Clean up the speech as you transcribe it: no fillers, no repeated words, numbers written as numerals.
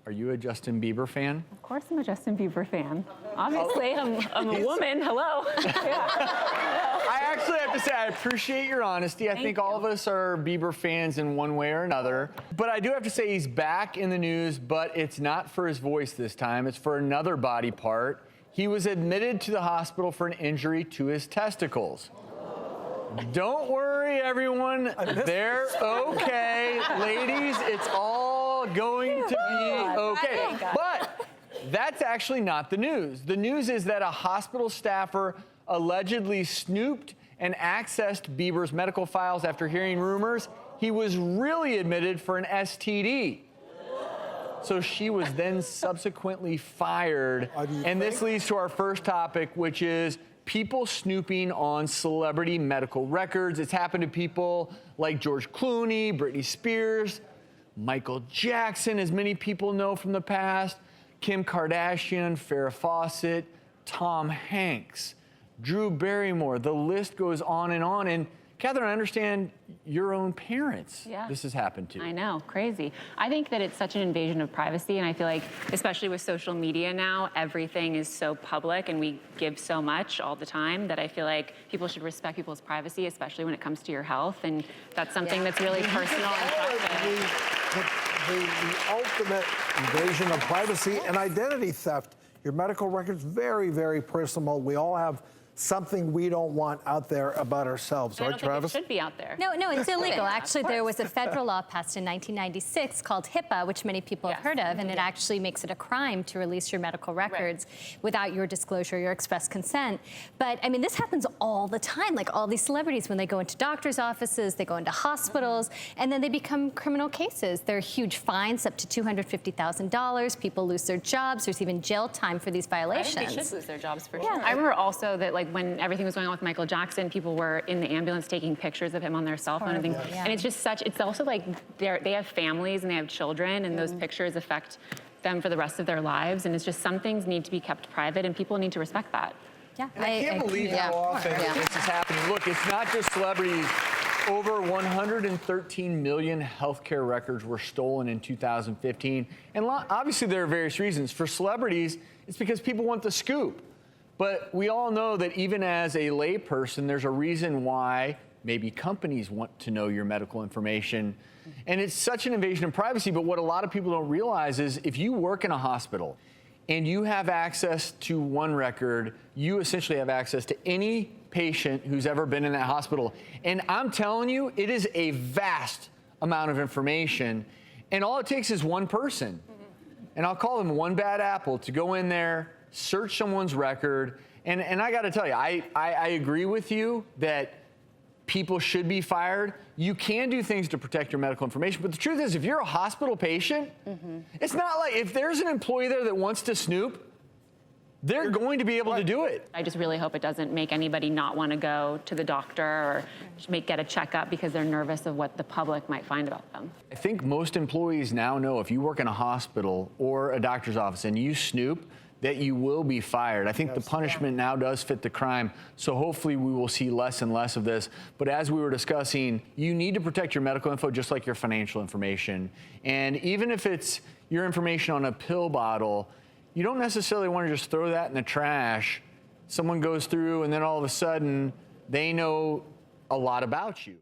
Are you a Justin Bieber fan? Of course I'm a Justin Bieber fan. Obviously, I'm a woman. Hello. I actually have to say, I appreciate your honesty. I think all of us are Bieber fans in one way or another. But I do have to say he's back in the news, but it's not for his voice this time. It's for another body part. He was admitted to the hospital for an injury to his testicles. Don't worry, everyone. They're okay. Ladies, it's all going to be okay. But that's actually not the news. The news is that a hospital staffer allegedly snooped and accessed Bieber's medical files after hearing rumors he was really admitted for an STD. So she was then subsequently fired. And this leads to our first topic, which is people snooping on celebrity medical records. It's happened to people like George Clooney, Britney Spears, Michael Jackson, as many people know from the past, Kim Kardashian, Farrah Fawcett, Tom Hanks, Drew Barrymore. The list goes on. And Katherine, I understand your own parents this has happened to. I know, crazy. I think that it's such an invasion of privacy, and I feel like, especially with social media now, everything is so public and we give so much all the time that I feel like people should respect people's privacy, especially when it comes to your health, and that's something that's really personal and private. The ultimate invasion of privacy and identity theft. Your medical records, very, very personal. We all have something we don't want out there about ourselves, right, Travis? I don't think it should be out there. No, it's illegal. Actually, there was a federal law passed in 1996 called HIPAA, which many people have heard of, and it actually makes it a crime to release your medical records without your disclosure, your express consent. But, I mean, this happens all the time. Like, all these celebrities, when they go into doctors' offices, they go into hospitals, and then they become criminal cases. There are huge fines, up to $250,000. People lose their jobs. There's even jail time for these violations. I think they should lose their jobs for sure. I remember also that, like, when everything was going on with Michael Jackson, people were in the ambulance taking pictures of him on their cell phone and things. And it's just it's also like they have families and they have children, and those pictures affect them for the rest of their lives. And it's just some things need to be kept private, and people need to respect that. Yeah, and I can't believe how often this is happening. Look, it's not just celebrities. Over 113 million healthcare records were stolen in 2015. And obviously there are various reasons. For celebrities, it's because people want the scoop. But we all know that even as a layperson, there's a reason why maybe companies want to know your medical information. And it's such an invasion of privacy. But what a lot of people don't realize is if you work in a hospital and you have access to one record, you essentially have access to any patient who's ever been in that hospital. And I'm telling you, it is a vast amount of information. And all it takes is one person. And I'll call them one bad apple to go in there, search someone's record. And I got to tell you, I agree with you that people should be fired. You can do things to protect your medical information. But the truth is, if you're a hospital patient, it's not like if there's an employee there that wants to snoop, they're going to be able to do it. I just really hope it doesn't make anybody not want to go to the doctor or get a checkup because they're nervous of what the public might find about them. I think most employees now know if you work in a hospital or a doctor's office and you snoop, that you will be fired. I think the punishment now does fit the crime, so hopefully we will see less and less of this. But as we were discussing, you need to protect your medical info just like your financial information. And even if it's your information on a pill bottle, you don't necessarily want to just throw that in the trash. Someone goes through and then all of a sudden they know a lot about you.